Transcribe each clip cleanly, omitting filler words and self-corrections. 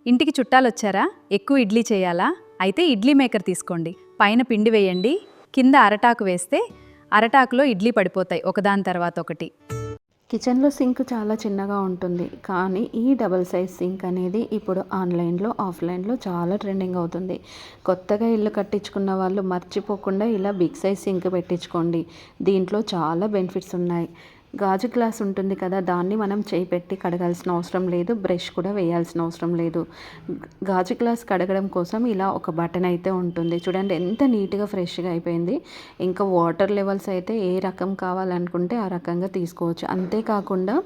ఇంటికి చుట్టాలొచ్చారా? ఎక్కువ ఇడ్లీ చేయాలా? అయితే ఇడ్లీ మేకర్ తీసుకోండి. పైన పిండి వేయండి, కింద అరటాకు వేస్తే అరటాకులో ఇడ్లీ పడిపోతాయి ఒకదాని తర్వాత ఒకటి. కిచెన్లో సింక్ చాలా చిన్నగా ఉంటుంది, కానీ ఈ డబల్ సైజ్ సింక్ అనేది ఇప్పుడు ఆన్లైన్లో ఆఫ్లైన్లో చాలా ట్రెండింగ్ అవుతుంది. కొత్తగా ఇల్లు కట్టించుకున్న వాళ్ళు మర్చిపోకుండా ఇలా బిగ్ సైజ్ సింక్ పెట్టించుకోండి. దీంట్లో చాలా బెనిఫిట్స్ ఉన్నాయి. గాజు గ్లాస్ ఉంటుంది కదా, దాన్ని మనం చేయి పెట్టి కడగాల్సిన అవసరం లేదు, బ్రష్ కూడా వేయాల్సిన అవసరం లేదు. గాజు గ్లాస్ కడగడం కోసం ఇలా ఒక బటన్ అయితే ఉంటుంది. చూడండి ఎంత నీట్గా ఫ్రెష్గా అయిపోయింది. ఇంకా వాటర్ లెవెల్స్ అయితే ఏ రకం కావాలనుకుంటే ఆ రకంగా తీసుకోవచ్చు. అంతేకాకుండా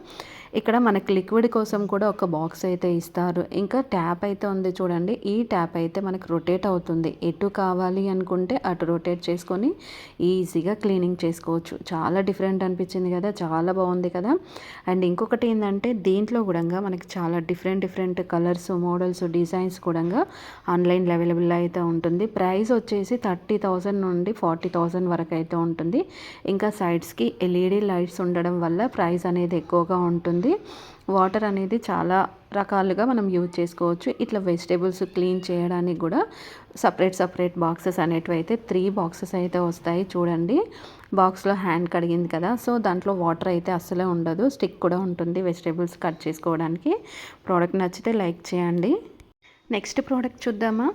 ఇక్కడ మనకి లిక్విడ్ కోసం కూడా ఒక బాక్స్ అయితే ఇస్తారు. ఇంకా ట్యాప్ అయితే ఉంది చూడండి. ఈ ట్యాప్ అయితే మనకు రొటేట్ అవుతుంది. ఎటు కావాలి అనుకుంటే అటు రొటేట్ చేసుకొని ఈజీగా క్లీనింగ్ చేసుకోవచ్చు. చాలా డిఫరెంట్ అనిపించింది కదా, చాలా బాగుంది కదా. అండ్ ఇంకొకటి ఏంటంటే దీంట్లో కూడా మనకి చాలా డిఫరెంట్ కలర్స్, మోడల్స్, డిజైన్స్ కూడా ఆన్లైన్ అవైలబుల్ అయితే ఉంటుంది. ప్రైస్ వచ్చేసి 30,000 నుండి 40,000 వరకు అయితే ఉంటుంది. ఇంకా సైడ్స్కి ఎల్ఈడి లైట్స్ ఉండడం వల్ల ప్రైస్ అనేది ఎక్కువగా ఉంటుంది. వాటర్ అనేది చాలా రకాలుగా మనం యూజ్ చేసుకోవచ్చు. ఇట్లా వెజిటేబుల్స్ క్లీన్ చేయడానికి కూడా సపరేట్ బాక్సెస్ అనేటివి అయితే 3 బాక్సెస్ అయితే వస్తాయి. చూడండి బాక్స్లో హ్యాండ్ కడిగింది కదా, సో దాంట్లో వాటర్ అయితే అస్సలే ఉండదు. స్టిక్ కూడా ఉంటుంది వెజిటేబుల్స్ కట్ చేసుకోవడానికి. ప్రోడక్ట్ నచ్చితే లైక్ చేయండి. నెక్స్ట్ ప్రోడక్ట్ చూద్దామా.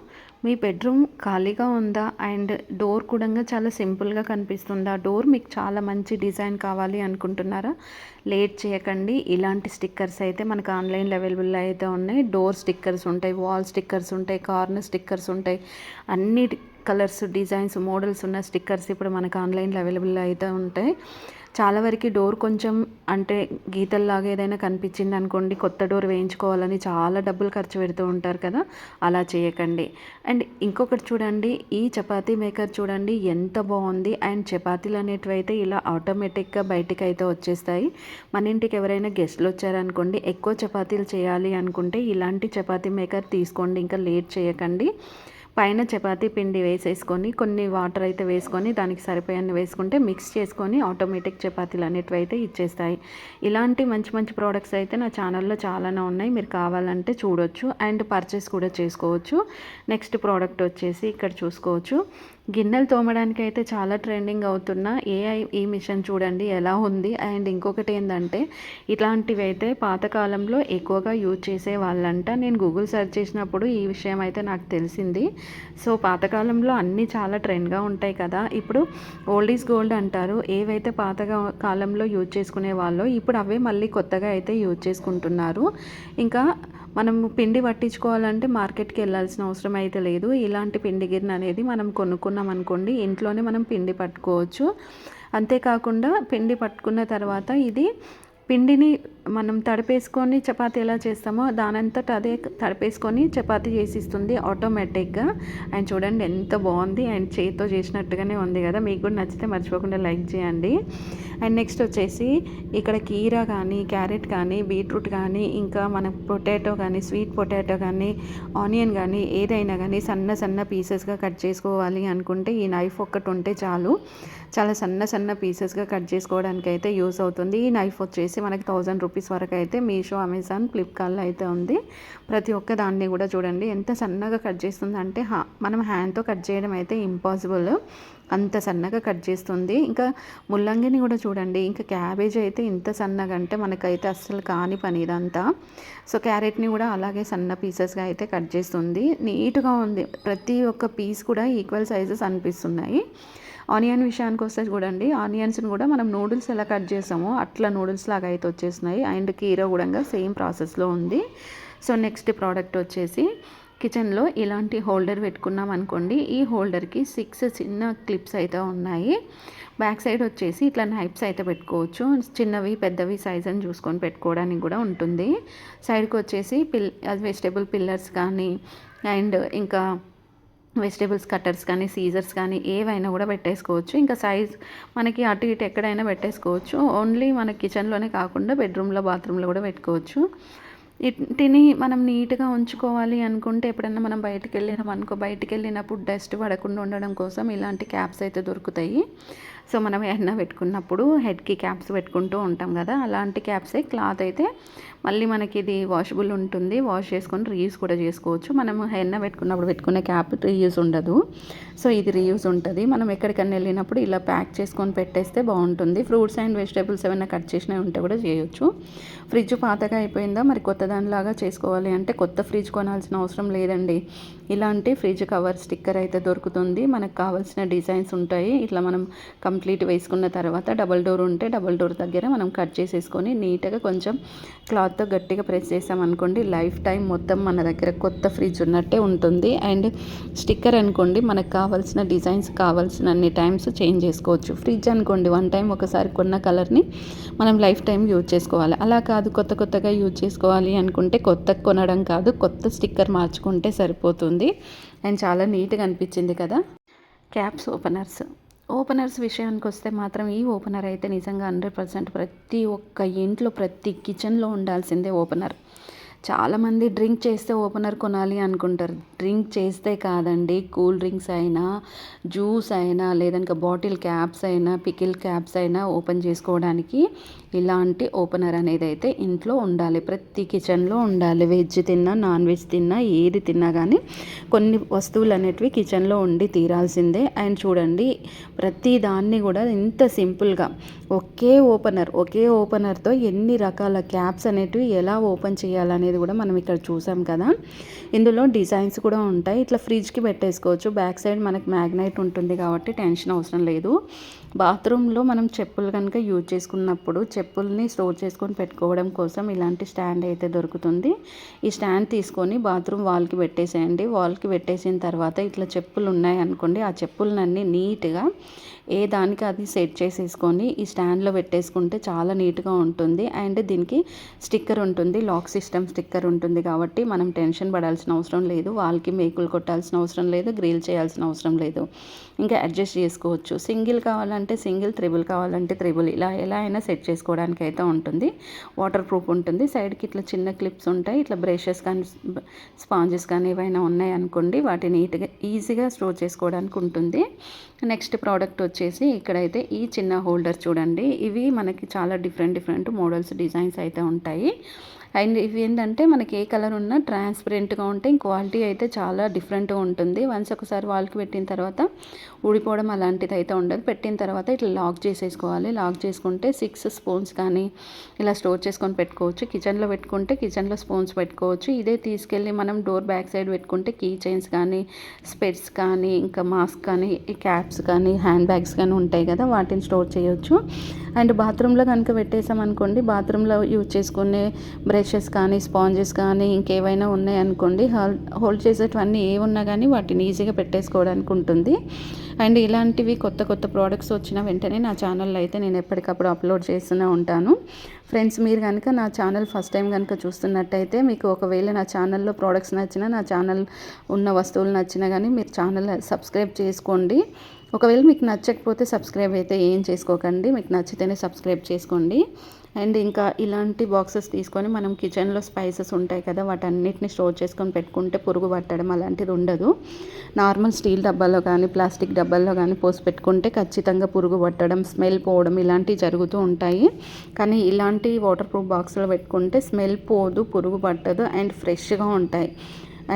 మీ బెడ్రూమ్ ఖాళీగా ఉందా అండ్ డోర్ కూడా చాలా సింపుల్గా కనిపిస్తుందా? డోర్ మీకు చాలా మంచి డిజైన్ కావాలి అనుకుంటున్నారా? లేట్ చేయకండి. ఇలాంటి స్టిక్కర్స్ అయితే మనకు ఆన్లైన్లో అవైలబుల్ అయితే ఉన్నాయి. డోర్ స్టిక్కర్స్ ఉంటాయి, వాల్ స్టిక్కర్స్ ఉంటాయి, కార్నర్ స్టిక్కర్స్ ఉంటాయి. అన్ని కలర్స్, డిజైన్స్, మోడల్స్ ఉన్న స్టిక్కర్స్ ఇప్పుడు మనకు ఆన్లైన్లో అవైలబుల్ అయితే ఉంటాయి. చాలా వరకు డోర్ కొంచెం అంటే గీతల్లాగా ఏదైనా కనిపించింది అనుకోండి, కొత్త డోర్ వేయించుకోవాలని చాలా డబ్బులు ఖర్చు పెడుతూ ఉంటారు కదా, అలా చేయకండి. అండ్ ఇంకొకటి చూడండి, ఈ చపాతీ మేకర్ చూడండి ఎంత బాగుంది. అండ్ చపాతీలు అనేటివి అయితే ఇలా ఆటోమేటిక్గా బయటికి అయితే వచ్చేస్తాయి. మన ఇంటికి ఎవరైనా గెస్ట్లు వచ్చారనుకోండి, ఎక్కువ చపాతీలు చేయాలి అనుకుంటే ఇలాంటి చపాతీ మేకర్ తీసుకోండి. ఇంకా లేట్ చేయకండి. పైన చపాతీ పిండి వేసేసుకొని కొన్ని వాటర్ అయితే వేసుకొని దానికి సరిపోయాన్ని వేసుకుంటే మిక్స్ చేసుకొని ఆటోమేటిక్ చపాతీలు అనేటివి అయితే ఇచ్చేస్తాయి. ఇలాంటి మంచి ప్రోడక్ట్స్ అయితే నా ఛానల్లో చాలానే ఉన్నాయి, మీరు కావాలంటే చూడొచ్చు అండ్ పర్చేస్ కూడా చేసుకోవచ్చు. నెక్స్ట్ ప్రోడక్ట్ వచ్చేసి ఇక్కడ చూసుకోవచ్చు. గిన్నెలు తోమడానికి అయితే చాలా ట్రెండింగ్ అవుతున్న ఈ మిషన్ చూడండి ఎలా ఉంది. అండ్ ఇంకొకటి ఏంటంటే ఇలాంటివి అయితే పాతకాలంలో ఎక్కువగా యూజ్ చేసే వాళ్ళంట. నేను గూగుల్ సెర్చ్ చేసినప్పుడు ఈ విషయం అయితే నాకు తెలిసింది. సో పాతకాలంలో అన్నీ చాలా ట్రెండ్గా ఉంటాయి కదా. ఇప్పుడు ఓల్డ్ ఈజ్ గోల్డ్ అంటారు. ఏవైతే కాలంలో యూజ్ చేసుకునే వాళ్ళు ఇప్పుడు అవే మళ్ళీ కొత్తగా అయితే యూజ్ చేసుకుంటున్నారు. ఇంకా మనం పిండి పట్టించుకోవాలంటే మార్కెట్కి వెళ్ళాల్సిన అవసరం అయితే లేదు. ఇలాంటి పిండి గిన్నె అనేది మనం కొనుక్కున్నాం అనుకోండి, ఇంట్లోనే మనం పిండి పట్టుకోవచ్చు. అంతేకాకుండా పిండి పట్టుకున్న తర్వాత ఇది పిండిని మనం తడిపేసుకొని చపాతీ ఎలా చేస్తామో దానంతట అదే తడిపేసుకొని చపాతీ చేసిస్తుంది ఆటోమేటిక్గా. అండ్ చూడండి ఎంత బాగుంది అండ్ చేతితో చేసినట్టుగానే ఉంది కదా. మీకు కూడా నచ్చితే మర్చిపోకుండా లైక్ చేయండి. అండ్ నెక్స్ట్ వచ్చేసి ఇక్కడ కీరా కానీ, క్యారెట్ కానీ, బీట్రూట్ కానీ, ఇంకా మన పొటాటో కానీ, స్వీట్ పొటాటో కానీ, ఆనియన్ కానీ, ఏదైనా కానీ సన్న పీసెస్గా కట్ చేసుకోవాలి అనుకుంటే ఈ నైఫ్ ఒక్కటి ఉంటే చాలు. చాలా సన్న పీసెస్గా కట్ చేసుకోవడానికి అయితే యూస్ అవుతుంది. ఈ నైఫ్ వచ్చేసి మనకి 1000 రూపీస్ వరకు అయితే మీషో, అమెజాన్, ఫ్లిప్కార్ట్లో అయితే ఉంది. ప్రతి ఒక్క దాన్ని కూడా చూడండి ఎంత సన్నగా కట్ చేస్తుంది అంటే మనం హ్యాండ్తో కట్ చేయడం అయితే ఇంపాసిబుల్, అంత సన్నగా కట్ చేస్తుంది. ఇంకా ముల్లంగిని కూడా చూడండి, ఇంకా క్యాబేజ్ అయితే ఇంత సన్నగా అంటే మనకైతే అస్సలు కాని పని ఇదంతా. సో క్యారెట్ని కూడా అలాగే సన్న పీసెస్గా అయితే కట్ చేస్తుంది. నీట్గా ఉంది. ప్రతి ఒక్క పీస్ కూడా ఈక్వల్ సైజెస్ అనిపిస్తున్నాయి. ఆనియన్ విషయానికి వస్తే చూడండి, ఆనియన్స్ని కూడా మనం నూడిల్స్ ఎలా కట్ చేసామో అట్లా నూడిల్స్ లాగా అయితే వచ్చేస్తున్నాయి. అండ్ కీరా కూడా సేమ్ ప్రాసెస్లో ఉంది. సో నెక్స్ట్ ప్రోడక్ట్ వచ్చేసి కిచెన్లో ఇలాంటి హోల్డర్ పెట్టుకున్నాం అనుకోండి, ఈ హోల్డర్కి 6 చిన్న క్లిప్స్ అయితే ఉన్నాయి. బ్యాక్ సైడ్ వచ్చేసి ఇట్లా నైఫ్స్ అయితే పెట్టుకోవచ్చు. చిన్నవి పెద్దవి సైజ్ అని చూసుకొని పెట్టుకోవడానికి కూడా ఉంటుంది. సైడ్కి వచ్చేసి వెజిటేబుల్ పిల్లర్స్ కానీ అండ్ ఇంకా వెజిటేబుల్స్ కట్టర్స్ కానీ, సీజర్స్ కానీ ఏవైనా కూడా పెట్టేసుకోవచ్చు. ఇంకా సైజ్ మనకి అటు ఇటు ఎక్కడైనా పెట్టేసుకోవచ్చు. ఓన్లీ మన కిచెన్లోనే కాకుండా బెడ్రూమ్లో, బాత్రూంలో కూడా పెట్టుకోవచ్చు. వీటిని మనం నీట్గా ఉంచుకోవాలి అనుకుంటే ఎప్పుడన్నా మనం బయటికి వెళ్ళినప్పుడు డస్ట్ పడకుండా ఉండడం కోసం ఇలాంటి క్యాప్స్ అయితే దొరుకుతాయి. సో మనం ఎన్న పెట్టుకున్నప్పుడు హెడ్కి క్యాప్స్ పెట్టుకుంటూ ఉంటాం కదా, అలాంటి క్యాప్సే. క్లాత్ అయితే మళ్ళీ మనకి ఇది వాషబుల్ ఉంటుంది, వాష్ చేసుకొని రీయూజ్ కూడా చేసుకోవచ్చు. మనం ఎన్న పెట్టుకున్నప్పుడు పెట్టుకునే క్యాప్ రీయూజ్ ఉండదు, సో ఇది రీయూజ్ ఉంటుంది. మనం ఎక్కడికన్నా వెళ్ళినప్పుడు ఇలా ప్యాక్ చేసుకొని పెట్టేస్తే బాగుంటుంది. ఫ్రూట్స్ అండ్ వెజిటేబుల్స్ ఏమైనా కట్ చేసినవి ఉంటే కూడా చేయొచ్చు. ఫ్రిడ్జ్ పాతగా అయిపోయిందా, మరి కొత్త దానిలాగా చేసుకోవాలి అంటే కొత్త ఫ్రిడ్జ్ కొనాల్సిన అవసరం లేదండి. ఇలాంటి ఫ్రిడ్జ్ కవర్ స్టిక్కర్ అయితే దొరుకుతుంది. మనకు కావాల్సిన డిజైన్స్ ఉంటాయి. ఇట్లా మనం కంప్లీట్ వేసుకున్న తర్వాత డబల్ డోర్ ఉంటే డబల్ డోర్ దగ్గర మనం కట్ చేసేసుకొని నీట్గా కొంచెం క్లాత్తో గట్టిగా ప్రెస్ చేసామనుకోండి, లైఫ్ టైం మొత్తం మన దగ్గర కొత్త ఫ్రిడ్జ్ ఉన్నట్టే ఉంటుంది. అండ్ స్టిక్కర్ అనుకోండి, మనకు కావాల్సిన డిజైన్స్ కావాల్సిన అన్ని టైమ్స్ చేంజ్ చేసుకోవచ్చు. ఫ్రిడ్జ్ అనుకోండి, వన్ టైం ఒకసారి కొన్న కలర్ని మనం లైఫ్ టైం యూజ్ చేసుకోవాలి. అలా కాదు, కొత్తగా యూజ్ చేసుకోవాలి అనుకుంటే కొత్త కొనడం కాదు, కొత్త స్టిక్కర్ మార్చుకుంటే సరిపోతుంది. అండ్ చాలా నీట్గా అనిపించింది కదా. క్యాప్స్ ఓపెనర్స్ విషయానికి వస్తే మాత్రం ఈ ఓపెనర్ అయితే నిజంగా 100% ప్రతి ఒక్క ఇంట్లో ప్రతి కిచెన్లో ఉండాల్సిందే ఓపెనర్. చాలామంది డ్రింక్ చేస్తే ఓపెనర్ కొనాలి అనుకుంటారు. డ్రింక్ చేస్తే కాదండి, కూల్ డ్రింక్స్ అయినా, జ్యూస్ అయినా, లేదంటే బాటిల్ క్యాప్స్ అయినా, పికిల్ క్యాప్స్ అయినా ఓపెన్ చేసుకోవడానికి ఇలాంటి ఓపెనర్ అనేది అయితే ఇంట్లో ఉండాలి. ప్రతి కిచెన్లో ఉండాలి. వెజ్ తిన్నా, నాన్ వెజ్ తిన్నా, ఏది తిన్నా కానీ కొన్ని వస్తువులు అనేటివి కిచెన్లో ఉండి తీరాల్సిందే. అండ్ చూడండి, ప్రతి దాన్ని కూడా ఇంత సింపుల్గా ఒకే ఓపెనర్తో ఎన్ని రకాల క్యాప్స్ అనేటివి ఎలా ఓపెన్ చేయాలనేది కూడా మనం ఇక్కడ చూసాం కదా. ఇందులో డిజైన్స్ కూడా ఉంటాయి. ఇట్లా ఫ్రిడ్జ్కి పెట్టేసుకోవచ్చు. బ్యాక్ సైడ్ మనకి మ్యాగ్నైట్ ఉంటుంది కాబట్టి టెన్షన్ అవసరం లేదు. బాత్రూంలో మనం చెప్పులు కనుక యూజ్ చేసుకున్నప్పుడు చెప్పుల్ని స్టోర్ చేసుకొని పెట్టుకోవడం కోసం ఇలాంటి స్టాండ్ అయితే దొరుకుతుంది. ఈ స్టాండ్ తీసుకొని బాత్రూమ్ వాల్కి పెట్టేసేయండి. వాల్కి పెట్టేసిన తర్వాత ఇట్లా చెప్పులు ఉన్నాయి అనుకోండి, ఆ చెప్పులన్నీ నీట్గా ఏ దానికి అది సెట్ చేసేసుకొని ఈ స్టాండ్లో పెట్టేసుకుంటే చాలా నీట్గా ఉంటుంది. అండ్ దీనికి స్టిక్కర్ ఉంటుంది, లాక్ సిస్టమ్ స్టిక్కర్ ఉంటుంది కాబట్టి మనం టెన్షన్ పడాల్సిన అవసరం లేదు. వాల్కి మేకులు కొట్టాల్సిన అవసరం లేదు, గ్రిల్ చేయాల్సిన అవసరం లేదు. ఇంకా అడ్జస్ట్ చేసుకోవచ్చు. సింగిల్ కావాలంటే సింగిల్, త్రిబుల్ కావాలంటే త్రిబుల్, ఇలా ఎలా అయినా సెట్ చేసుకోవడానికి అయితే ఉంటుంది. వాటర్ ప్రూఫ్ ఉంటుంది. సైడ్కి ఇట్లా చిన్న క్లిప్స్ ఉంటాయి. ఇట్లా బ్రషెస్ కానీ స్పాంజెస్ కానీ ఏవైనా ఉన్నాయి అనుకోండి, వాటిని నీట్గా ఈజీగా స్టోర్ చేసుకోవడానికి ఉంటుంది. నెక్స్ట్ ప్రోడక్ట్ వచ్చేసి ఇక్కడైతే ఈ చిన్న హోల్డర్ చూడండి. ఇవి మనకి చాలా డిఫరెంట్ మోడల్స్, డిజైన్స్ అయితే ఉంటాయి. అండ్ ఇవి ఏంటంటే మనకి ఏ కలర్ ఉన్నా ట్రాన్స్పరెంట్గా ఉంటాయి. క్వాలిటీ అయితే చాలా డిఫరెంట్గా ఉంటుంది. వన్స్ ఒకసారి వాల్కి పెట్టిన తర్వాత ఊడిపోవడం అలాంటిది అయితే ఉండదు. పెట్టిన తర్వాత ఇట్లా లాక్ చేసేసుకోవాలి. లాక్ చేసుకుంటే 6 స్పూన్స్ కానీ ఇలా స్టోర్ చేసుకొని పెట్టుకోవచ్చు. కిచెన్లో పెట్టుకుంటే కిచెన్లో స్పూన్స్ పెట్టుకోవచ్చు. ఇదే తీసుకెళ్ళి మనం డోర్ బ్యాక్ సైడ్ పెట్టుకుంటే కీ చైన్స్ కానీ, స్పెట్స్ కానీ, ఇంకా మాస్క్ కానీ, క్యాప్స్ కానీ, హ్యాండ్ బ్యాగ్స్ కానీ ఉంటాయి కదా, వాటిని స్టోర్ చేయొచ్చు. అండ్ బాత్రూంలో కనుక పెట్టేసామనుకోండి, బాత్రూంలో యూజ్ చేసుకునే బ్రషెస్ కానీ, స్పాంజెస్ కానీ, ఇంకేవైనా ఉన్నాయనుకోండి, హోల్డ్ చేసేటివన్నీ ఏ ఉన్నా కానీ వాటిని ఈజీగా పెట్టేసుకోవడానికి ఉంటుంది. అండ్ ఇలాంటివి కొత్త ప్రోడక్ట్స్ వచ్చిన వెంటనే నా ఛానల్లో అయితే నేను ఎప్పటికప్పుడు అప్లోడ్ చేస్తూనే ఉంటాను. ఫ్రెండ్స్, మీరు కనుక నా ఛానల్ ఫస్ట్ టైం కనుక చూస్తున్నట్టయితే, మీకు ఒకవేళ నా ఛానల్లో ప్రోడక్ట్స్ నచ్చినా, నా ఛానల్ ఉన్న వస్తువులు నచ్చినా కానీ మీరు ఛానల్ సబ్స్క్రైబ్ చేసుకోండి. ఒకవేళ మీకు నచ్చకపోతే సబ్స్క్రైబ్ అయితే ఏం చేసుకోకండి, మీకు నచ్చితేనే సబ్స్క్రైబ్ చేసుకోండి. అండ్ ఇంకా ఇలాంటి బాక్సెస్ తీసుకొని మనం కిచెన్లో స్పైసెస్ ఉంటాయి కదా, వాటన్నిటిని స్టోర్ చేసుకొని పెట్టుకుంటే పురుగు పట్టడం అలాంటిది ఉండదు. నార్మల్ స్టీల్ డబ్బాలో కానీ, ప్లాస్టిక్ డబ్బాల్లో కానీ పోసి పెట్టుకుంటే ఖచ్చితంగా పురుగు పట్టడం, స్మెల్ పోవడం ఇలాంటివి జరుగుతూ ఉంటాయి. కానీ ఇలాంటి వాటర్ ప్రూఫ్ బాక్స్లో పెట్టుకుంటే స్మెల్ పోదు, పురుగు పట్టదు అండ్ ఫ్రెష్గా ఉంటాయి.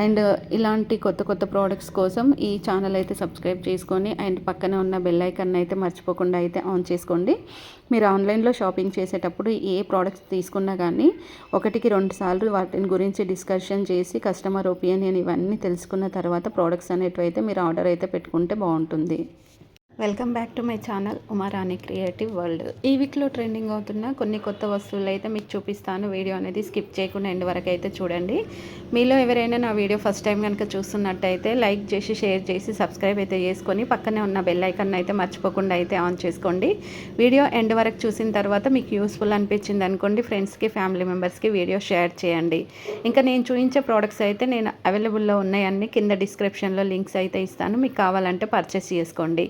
అండ్ ఇలాంటి కొత్త ప్రోడక్ట్స్ కోసం ఈ ఛానల్ అయితే సబ్స్క్రైబ్ చేసుకొని అండ్ పక్కనే ఉన్న బెల్ ఐకాన్ అయితే మర్చిపోకుండా అయితే ఆన్ చేసుకోండి. మీరు ఆన్లైన్లో షాపింగ్ చేసేటప్పుడు ఏ ప్రోడక్ట్స్ తీసుకున్నా కానీ 1కి 2 సార్లు వాటిని గురించి డిస్కషన్ చేసి కస్టమర్ ఒపీనియన్ ఇవన్నీ తెలుసుకున్న తర్వాత ప్రోడక్ట్స్ అనేటివి అయితే మీరు ఆర్డర్ అయితే పెట్టుకుంటే బాగుంటుంది. Welcome back to my channel Uma Rani creative world. ఈ వీక్లో ట్రెండింగ్ అవుతున్న కొన్ని కొత్త వస్తువులు అయితే మీకు చూపిస్తాను. వీడియో అనేది స్కిప్ చేయకుండా ఎండ్ వరకు అయితే చూడండి. మీలో ఎవరైనా నా వీడియో ఫస్ట్ టైం కనుక చూస్తున్నట్టయితే లైక్ చేసి, షేర్ చేసి, సబ్స్క్రైబ్ అయితే చేసుకొని పక్కనే ఉన్న బెల్ ఐకాన్ అయితే మర్చిపోకుండా అయితే ఆన్ చేసుకోండి. వీడియో ఎండ్ వరకు చూసిన తర్వాత మీకు యూస్ఫుల్ అనిపించింది అనుకోండి, ఫ్రెండ్స్కి, ఫ్యామిలీ మెంబర్స్కి వీడియో షేర్ చేయండి. ఇంకా నేను చూపించే ప్రోడక్ట్స్ అయితే నేను అవైలబుల్లో ఉన్నాయన్నీ కింద డిస్క్రిప్షన్లో లింక్స్ అయితే ఇస్తాను, మీకు కావాలంటే పర్చేస్ చేసుకోండి.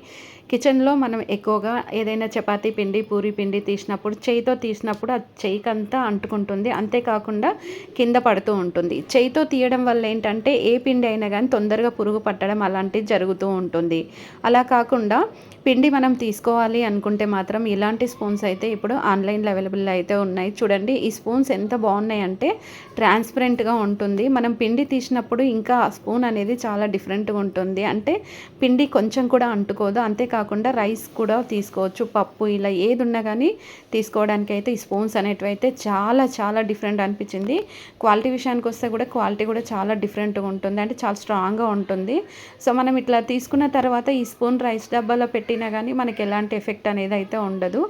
కిచెన్లో మనం ఎక్కువగా ఏదైనా చపాతీ పిండి పూరి పిండి తీసినప్పుడు చేయితో తీసినప్పుడు ఆ చేయికంతా అంటుకుంటుంది, అంతేకాకుండా కింద పడుతూ ఉంటుంది. చేయితో తీయడం వల్ల ఏంటంటే ఏ పిండి అయినా కానీ తొందరగా పురుగు పట్టడం అలాంటివి జరుగుతూ ఉంటుంది. అలా కాకుండా పిండి మనం తీసుకోవాలి అనుకుంటే మాత్రం ఇలాంటి స్పూన్స్ అయితే ఇప్పుడు ఆన్లైన్లో అవైలబుల్ అయితే ఉన్నాయి. చూడండి ఈ స్పూన్స్ ఎంత బాగున్నాయి అంటే ట్రాన్స్పరెంట్గా ఉంటుంది. మనం పిండి తీసినప్పుడు ఇంకా ఆ స్పూన్ అనేది చాలా డిఫరెంట్గా ఉంటుంది, అంటే పిండి కొంచెం కూడా అంటుకోదు. అంతేకాకుండా రైస్ కూడా తీసుకోవచ్చు, పప్పు ఇలా ఏది ఉన్నా కానీ తీసుకోవడానికి అయితే ఈ స్పూన్స్ అనేటివి అయితే చాలా చాలా డిఫరెంట్ అనిపించింది. క్వాలిటీ విషయానికి వస్తే కూడా క్వాలిటీ కూడా చాలా డిఫరెంట్గా ఉంటుంది, అంటే చాలా స్ట్రాంగ్గా ఉంటుంది. సో మనం ఇట్లా తీసుకున్న తర్వాత ఈ స్పూన్ రైస్ డబ్బాలో పెట్టినా కానీ మనకి ఎలాంటి ఎఫెక్ట్ అనేది అయితే ఉండదు.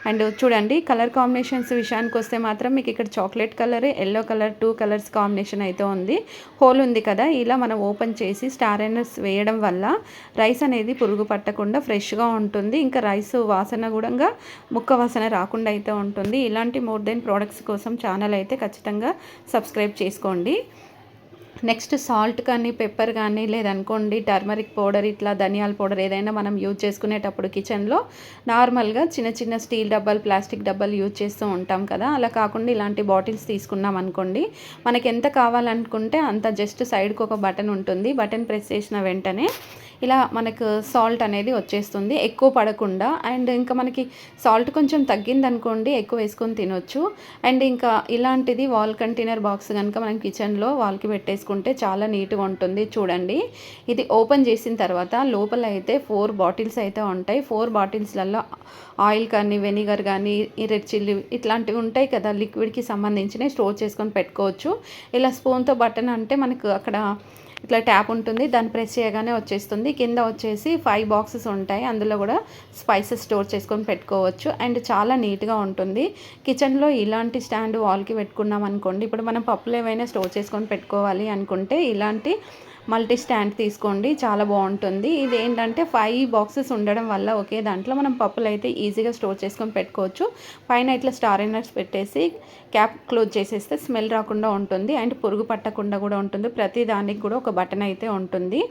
అండ్ చూడండి కలర్ కాంబినేషన్స్ విషయానికి వస్తే మాత్రం మీకు ఇక్కడ chocolate colour, yellow colour 2 colours combination అయితే ఉంది. హోల్ ఉంది కదా, ఇలా మనం ఓపెన్ చేసి స్టార్ ఎనర్స్ వేయడం వల్ల రైస్ అనేది పురుగు పట్టకుండా ఫ్రెష్గా ఉంటుంది. ఇంకా రైస్ వాసన కూడా ముక్క వాసన రాకుండా అయితే ఉంటుంది. ఇలాంటి మోర్ దెన్ ప్రోడక్ట్స్ కోసం ఛానల్ అయితే ఖచ్చితంగా సబ్స్క్రైబ్ చేసుకోండి. నెక్స్ట్ సాల్ట్ కానీ పెప్పర్ కానీ లేదనుకోండి టర్మరిక్ పౌడర్, ఇట్లా ధనియాల పౌడర్ ఏదైనా మనం యూజ్ చేసుకునేటప్పుడు కిచెన్లో నార్మల్గా చిన్న చిన్న స్టీల్ డబ్బాలు, ప్లాస్టిక్ డబ్బాలు యూజ్ చేస్తూ ఉంటాం కదా, అలా కాకుండా ఇలాంటి బాటిల్స్ తీసుకున్నాం అనుకోండి, మనకి ఎంత కావాలనుకుంటే అంత జస్ట్ సైడ్కి ఒక బటన్ ఉంటుంది. బటన్ ప్రెస్ చేసిన వెంటనే ఇలా మనకు సాల్ట్ అనేది వచ్చేస్తుంది, ఎక్కువ పడకుండా. అండ్ ఇంకా మనకి సాల్ట్ కొంచెం తగ్గిందనుకోండి ఎక్కువ వేసుకొని తినొచ్చు. అండ్ ఇంకా ఇలాంటిది వాల్ కంటైనర్ బాక్స్ కనుక మనం కిచెన్లో వాల్కి పెట్టేసుకుంటే చాలా నీట్గా ఉంటుంది. చూడండి ఇది ఓపెన్ చేసిన తర్వాత లోపల అయితే 4 బాటిల్స్ అయితే ఉంటాయి. 4 బాటిల్స్లలో ఆయిల్ కానీ వెనిగర్ కానీ రెడ్ చిల్లీ ఇట్లాంటివి ఉంటాయి కదా, లిక్విడ్కి సంబంధించినవి స్టోర్ చేసుకొని పెట్టుకోవచ్చు. ఇలా స్పూన్తో బటన్ అంటే మనకు అక్కడ ఇట్లా ట్యాప్ ఉంటుంది, దాన్ని ప్రెస్ చేయగానే వచ్చేస్తుంది. కింద వచ్చేసి 5 బాక్సెస్ ఉంటాయి, అందులో కూడా స్పైసెస్ స్టోర్ చేసుకొని పెట్టుకోవచ్చు. అండ్ చాలా నీట్గా ఉంటుంది. కిచెన్లో ఇలాంటి స్టాండ్ వాల్కి పెట్టుకున్నాం అనుకోండి, ఇప్పుడు మనం పప్పులు ఏవైనా స్టోర్ చేసుకొని పెట్టుకోవాలి అనుకుంటే ఇలాంటి మల్టీ స్టాండ్ తీసుకోండి, చాలా బాగుంటుంది. ఇది ఏంటంటే 5 బాక్సెస్ ఉండడం వల్ల ఒకే దాంట్లో మనం పప్పులు అయితే ఈజీగా స్టోర్ చేసుకొని పెట్టుకోవచ్చు. పైన ఇట్లా స్టార్ ఎనర్స్ పెట్టేసి క్యాప్ క్లోజ్ చేసేస్తే స్మెల్ రాకుండా ఉంటుంది, అండ్ పురుగు పట్టకుండా కూడా ఉంటుంది. ప్రతి దానికి కూడా ఒక బటన్ అయితే ఉంటుంది.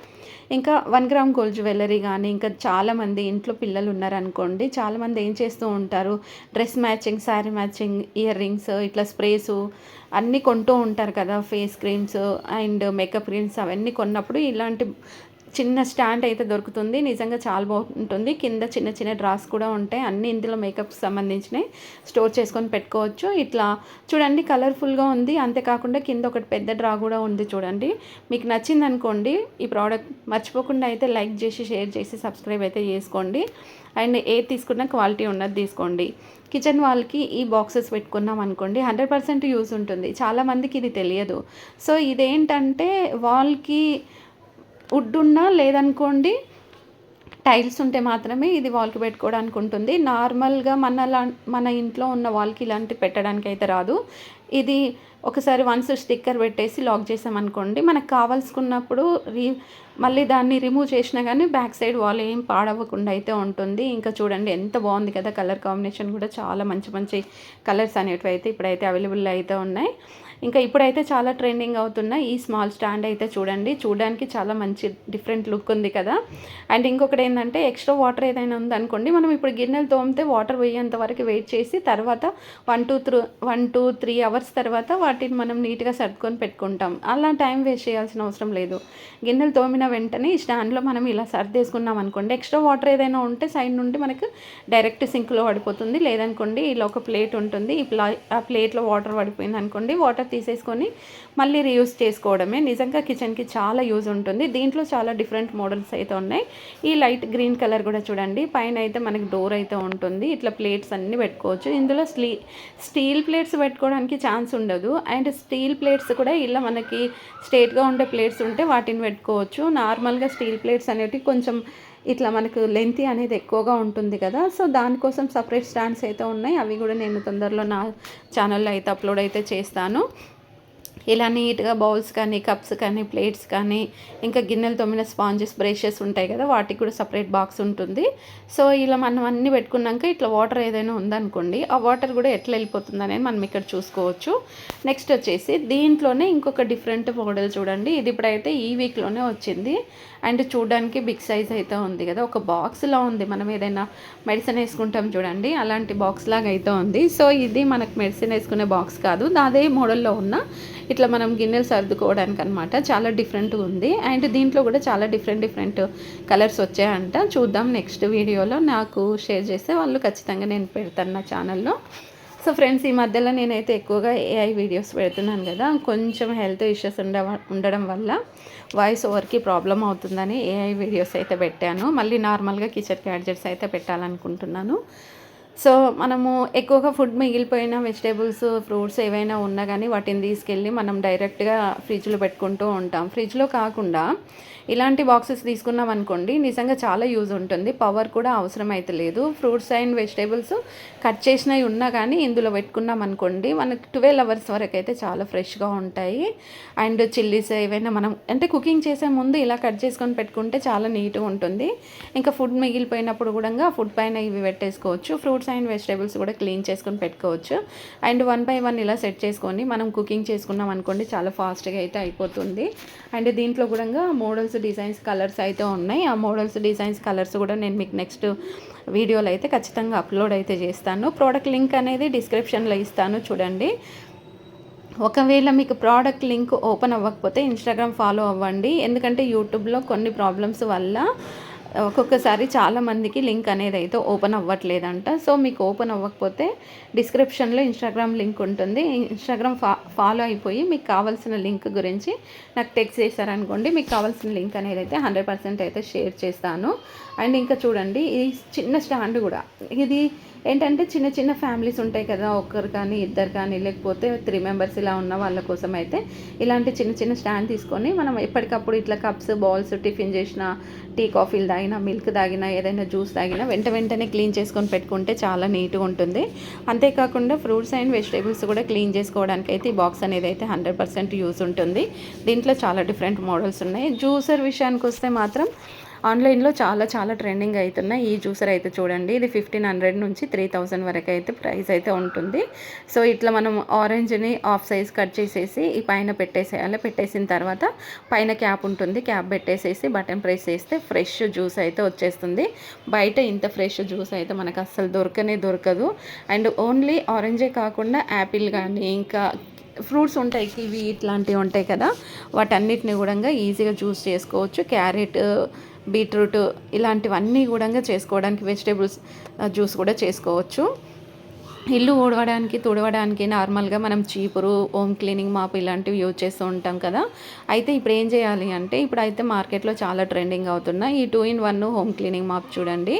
ఇంకా 1 గ్రామ్ గోల్డ్ జ్యువెలరీ కానీ, ఇంకా చాలామంది ఇంట్లో పిల్లలు ఉన్నారనుకోండి, చాలామంది ఏం చేస్తూ ఉంటారు, dress matching, sari matching ear rings, ఇట్లా స్ప్రేసు అన్నీ కొంటూ ఉంటారు కదా, face creams and makeup creams అవన్నీ కొన్నప్పుడు ఇలాంటి చిన్న స్టాండ్ అయితే దొరుకుతుంది. నిజంగా చాలా బాగుంటుంది. కింద చిన్న చిన్న డ్రాస్ కూడా ఉంటాయి, అన్నీ ఇందులో మేకప్కి సంబంధించినవి స్టోర్ చేసుకొని పెట్టుకోవచ్చు. ఇట్లా చూడండి కలర్ఫుల్గా ఉంది. అంతేకాకుండా కింద ఒకటి పెద్ద డ్రా కూడా ఉంది. చూడండి మీకు నచ్చింది అనుకోండి ఈ ప్రోడక్ట్, మర్చిపోకుండా అయితే లైక్ చేసి షేర్ చేసి సబ్స్క్రైబ్ అయితే చేసుకోండి. అండ్ ఏది తీసుకున్నా క్వాలిటీ ఉన్నది తీసుకోండి. కిచెన్ వాల్కి ఈ బాక్సెస్ పెట్టుకున్నాం అనుకోండి 100% యూజ్ ఉంటుంది. చాలామందికి ఇది తెలియదు. సో ఇదేంటంటే వాల్కి వుడ్ ఉన్నా లేదనుకోండి టైల్స్ ఉంటే మాత్రమే ఇది వాల్కి పెట్టుకోవడానికి ఉంటుంది. నార్మల్గా మన ఇంట్లో ఉన్న వాల్కి ఇలాంటి పెట్టడానికి అయితే రాదు. ఇది ఒకసారి వన్స్ స్టిక్కర్ పెట్టేసి లాక్ చేసామనుకోండి, మనకు కావాల్సుకున్నప్పుడు మళ్ళీ దాన్ని రిమూవ్ చేసినా కానీ బ్యాక్ సైడ్ వాల్ ఏం పాడవకుండా అయితే ఉంటుంది. ఇంకా చూడండి ఎంత బాగుంది కదా, కలర్ కాంబినేషన్ కూడా చాలా మంచి మంచి కలర్స్ అనేటివి అయితే ఇప్పుడైతే అవైలబుల్ అయితే ఉన్నాయి. ఇంకా ఇప్పుడైతే చాలా ట్రెండింగ్ అవుతున్నాయి. ఈ స్మాల్ స్టాండ్ అయితే చూడడానికి చాలా మంచి డిఫరెంట్ లుక్ ఉంది కదా. అండ్ ఇంకొకటి ఏంటంటే ఎక్స్ట్రా వాటర్ ఏదైనా ఉందనుకోండి, మనం ఇప్పుడు గిన్నెలు తోమితే వాటర్ వేయేంత వరకు వెయిట్ చేసి తర్వాత 1 to 3 అవర్స్ తర్వాత వాటిని మనం నీట్గా సర్దుకొని పెట్టుకుంటాం. అలా టైం వేస్ట్ చేయాల్సిన అవసరం లేదు. గిన్నెలు తోమిన వెంటనే ఈ స్టాండ్లో మనం ఇలా సర్దేసుకున్నాం అనుకోండి, ఎక్స్ట్రా వాటర్ ఏదైనా ఉంటే సైడ్ నుండి మనకు డైరెక్ట్ సింక్లో పడిపోతుంది. లేదనుకోండి ఇలా ఒక ప్లేట్ ఉంటుంది, ఆ ప్లేట్లో వాటర్ పడిపోయింది అనుకోండి, వాటర్ తీసేసుకొని మళ్ళీ రీయూజ్ చేసుకోవడమే. నిజంగా కిచెన్కి చాలా యూజ్ ఉంటుంది. దీంట్లో చాలా డిఫరెంట్ మోడల్స్ అయితే ఉన్నాయి. ఈ లైట్ గ్రీన్ కలర్ కూడా చూడండి, పైన అయితే మనకి డోర్ అయితే ఉంటుంది. ఇట్లా ప్లేట్స్ అన్నీ పెట్టుకోవచ్చు. ఇందులో స్టీల్ ప్లేట్స్ పెట్టుకోవడానికి ఛాన్స్ ఉండదు. అండ్ స్టీల్ ప్లేట్స్ కూడా ఇలా మనకి స్ట్రేట్గా ఉండే ప్లేట్స్ ఉంటే వాటిని పెట్టుకోవచ్చు. నార్మల్గా స్టీల్ ప్లేట్స్ అనేవి కొంచెం ఇట్లా మనకు లెంత్ అనేది ఎక్కువగా ఉంటుంది కదా, సో దానికోసం సపరేట్ స్టాండ్స్ అయితే ఉన్నాయి. అవి కూడా నేను తొందరలో నా ఛానల్లో అయితే అప్లోడ్ అయితే చేస్తాను. ఇలా నీట్గా బౌల్స్ కానీ, కప్స్ కానీ, ప్లేట్స్ కానీ, ఇంకా గిన్నెలు తోమిన స్పాంజెస్, బ్రషెస్ ఉంటాయి కదా, వాటికి కూడా సపరేట్ బాక్స్ ఉంటుంది. సో ఇలా మనం అన్నీ పెట్టుకున్నాక ఇట్లా వాటర్ ఏదైనా ఉందనుకోండి, ఆ వాటర్ కూడా ఎట్లా వెళ్ళిపోతుంది అనేది మనం ఇక్కడ చూసుకోవచ్చు. నెక్స్ట్ వచ్చేసి దీంట్లోనే ఇంకొక డిఫరెంట్ మోడల్ చూడండి. ఇది ఇప్పుడైతే ఈ వీక్లోనే వచ్చింది. అండ్ చూడడానికి బిగ్ సైజ్ అయితే ఉంది కదా, ఒక బాక్స్లా ఉంది. మనం ఏదైనా మెడిసిన్ వేసుకుంటాం చూడండి, అలాంటి బాక్స్ లాగా అయితే ఉంది. సో ఇది మనకు మెడిసిన్ వేసుకునే బాక్స్ కాదు, అదే మోడల్లో ఉన్న ఇట్లా మనం గిన్నెలు సర్దుకోవడానికి అనమాట. చాలా డిఫరెంట్గా ఉంది. అండ్ దీంట్లో కూడా చాలా డిఫరెంట్ కలర్స్ వచ్చాయంట. చూద్దాం నెక్స్ట్ వీడియోలో నాకు షేర్ చేస్తే వాళ్ళు ఖచ్చితంగా నేను పెడతాను నా ఛానల్లో. సో ఫ్రెండ్స్, ఈ మధ్యలో నేనైతే ఎక్కువగా ఏఐ వీడియోస్ పెడుతున్నాను కదా, కొంచెం హెల్త్ ఇష్యూస్ ఉండడం వల్ల వాయిస్ ఓవర్కి ప్రాబ్లం అవుతుందని ఏఐ వీడియోస్ అయితే పెట్టాను. మళ్ళీ నార్మల్గా కిచెన్ గ్యాడ్జెట్స్ అయితే పెట్టాలనుకుంటున్నాను. సో మనము ఎక్కువగా ఫుడ్ మిగిలిపోయిన వెజిటేబుల్స్, ఫ్రూట్స్ ఏవైనా ఉన్నా కానీ వాటిని తీసుకెళ్ళి మనం డైరెక్ట్గా ఫ్రిడ్జ్లో పెట్టుకుంటూ ఉంటాం. ఫ్రిడ్జ్లో కాకుండా ఇలాంటి బాక్సెస్ తీసుకున్నాం అనుకోండి, నిజంగా చాలా యూజ్ ఉంటుంది. పవర్ కూడా అవసరం అయితే లేదు. ఫ్రూట్స్ అండ్ వెజిటేబుల్స్ కట్ చేసినవి ఉన్నా కానీ ఇందులో పెట్టుకున్నాం అనుకోండి, మనకి 12 అవర్స్ వరకు అయితే చాలా ఫ్రెష్గా ఉంటాయి. అండ్ చిల్లీస్ ఏవైనా మనం అంటే కుకింగ్ చేసే ముందు ఇలా కట్ చేసుకొని పెట్టుకుంటే చాలా నీట్గా ఉంటుంది. ఇంకా ఫుడ్ మిగిలిపోయినప్పుడు కూడా ఫుడ్ పైన ఇవి పెట్టేసుకోవచ్చు. ఫ్రూట్స్ అండ్ వెజిటేబుల్స్ కూడా క్లీన్ చేసుకొని పెట్టుకోవచ్చు. అండ్ 1 by 1 ఇలా సెట్ చేసుకొని మనం కుకింగ్ చేసుకున్నాం అనుకోండి, చాలా ఫాస్ట్గా అయితే అయిపోతుంది. అండ్ దీంట్లో కూడా మోడల్స్, డిజైన్స్, కలర్స్ అయితే ఉన్నాయి. ఆ మోడల్స్, డిజైన్స్, కలర్స్ కూడా నేను మీకు నెక్స్ట్ వీడియోలో అయితే ఖచ్చితంగా అప్లోడ్ అయితే చేస్తాను. ప్రోడక్ట్ లింక్ అనేది డిస్క్రిప్షన్లో ఇస్తాను చూడండి. ఒకవేళ మీకు ప్రోడక్ట్ లింక్ ఓపెన్ అవ్వకపోతే ఇన్స్టాగ్రామ్ ఫాలో అవ్వండి. ఎందుకంటే యూట్యూబ్లో కొన్ని ప్రాబ్లమ్స్ వల్ల ఒక్కొక్కసారి చాలామందికి లింక్ అనేది అయితే ఓపెన్ అవ్వట్లేదంట. సో మీకు ఓపెన్ అవ్వకపోతే డిస్క్రిప్షన్లో ఇన్స్టాగ్రామ్ లింక్ ఉంటుంది. ఇన్స్టాగ్రామ్ ఫాలో అయిపోయి మీకు కావాల్సిన లింక్ గురించి నాకు టెక్స్ట్ చేశారనుకోండి, మీకు కావాల్సిన లింక్ అనేది అయితే 100% అయితే షేర్ చేస్తాను. అండ్ ఇంకా చూడండి, ఈ చిన్న స్టాండ్ కూడా, ఇది ఏంటంటే చిన్న చిన్న ఫ్యామిలీస్ ఉంటాయి కదా, ఒక్కరు కానీ ఇద్దరు కానీ లేకపోతే 3 మెంబర్స్ ఇలా ఉన్న వాళ్ళ కోసం అయితే ఇలాంటి చిన్న చిన్న స్టాండ్ తీసుకొని మనం ఎప్పటికప్పుడు ఇట్లా కప్స్, బౌల్స్, టిఫిన్ చేసిన, టీ, కాఫీలు తాగినా, మిల్క్ తాగినా, ఏదైనా జ్యూస్ తాగినా వెంటనే క్లీన్ చేసుకొని పెట్టుకుంటే చాలా నీట్గా ఉంటుంది. అంతేకాకుండా ఫ్రూట్స్ అండ్ వెజిటేబుల్స్ కూడా క్లీన్ చేసుకోవడానికి అయితే ఈ బాక్స్ అనేది అయితే 100% యూజ్ ఉంటుంది. దీంట్లో చాలా డిఫరెంట్ మోడల్స్ ఉన్నాయి. జ్యూసర్ విషయానికి వస్తే మాత్రం ఆన్లైన్లో చాలా ట్రెండింగ్ అవుతున్నాయి. ఈ జ్యూసర్ అయితే చూడండి, ఇది 1500 నుంచి 3000 వరకు అయితే ప్రైస్ అయితే ఉంటుంది. సో ఇట్లా మనం ఆరెంజ్ని హాఫ్ సైజ్ కట్ చేసేసి ఈ పైన పెట్టేసేయాలి. పెట్టేసిన తర్వాత పైన క్యాప్ ఉంటుంది, క్యాప్ పెట్టేసేసి బటన్ ప్రెస్ చేస్తే ఫ్రెష్ జ్యూస్ అయితే వచ్చేస్తుంది. బయట ఇంత ఫ్రెష్ జ్యూస్ అయితే మనకు అస్సలు దొరకదు. అండ్ ఓన్లీ ఆరెంజే కాకుండా యాపిల్ కానీ, ఇంకా ఫ్రూట్స్ ఉంటాయి, కివి ఇట్లాంటివి ఉంటాయి కదా, వాటన్నిటిని కూడా ఈజీగా జ్యూస్ చేసుకోవచ్చు. క్యారెట్, బీట్రూట్ ఇలాంటివన్నీ కూడా చేసుకోవడానికి వెజిటేబుల్స్ జ్యూస్ కూడా చేసుకోవచ్చు. ఇల్లు ఊడవడానికి, తుడవడానికి నార్మల్గా మనం చీపురు, హోమ్ క్లీనింగ్ మాప్ ఇలాంటివి యూజ్ చేస్తూ ఉంటాం కదా. అయితే ఇప్పుడు ఏం చేయాలి అంటే, ఇప్పుడైతే మార్కెట్లో చాలా ట్రెండింగ్ అవుతున్నాయి ఈ 2-in-1 హోమ్ క్లీనింగ్ మాప్ చూడండి.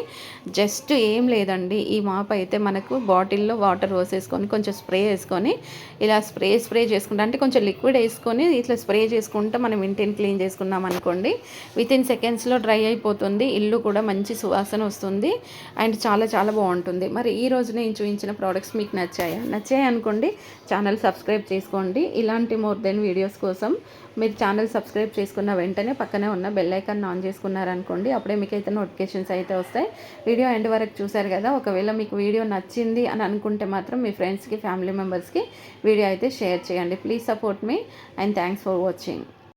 జస్ట్ ఏం లేదండి, ఈ మాప్ అయితే మనకు బాటిల్లో వాటర్ పోసేసుకొని కొంచెం స్ప్రే వేసుకొని ఇలా స్ప్రే చేసుకుంటా, అంటే కొంచెం లిక్విడ్ వేసుకొని ఇట్లా స్ప్రే చేసుకుంటూ మనం ఇంటిని క్లీన్ చేసుకున్నాం అనుకోండి, వితిన్ సెకండ్స్లో డ్రై అయిపోతుంది. ఇల్లు కూడా మంచి సువాసన వస్తుంది అండ్ చాలా బాగుంటుంది. మరి ఈ రోజు నేను చూపించిన ప్రోడక్ట్స్ మీకు నచ్చాయి అనుకోండి, ఛానల్ సబ్స్క్రైబ్ చేసుకోండి. ఇలాంటి మోర్ దెన్ వీడియోస్ కోసం మీరు ఛానల్ సబ్స్క్రైబ్ చేసుకున్న వెంటనే పక్కనే ఉన్న బెల్ ఐకాన్ ఆన్ చేసుకున్నారనుకోండి, అప్పుడే మీకు అయితే నోటిఫికేషన్స్ అయితే వస్తాయి. వీడియో ఎండ్ వరకు చూసారు కదా, ఒకవేళ మీకు వీడియో నచ్చింది అని అనుకుంటే మాత్రం మీ ఫ్రెండ్స్కి, ఫ్యామిలీ మెంబర్స్కి వీడియో అయితే షేర్ చేయండి. Please support me and thanks for watching.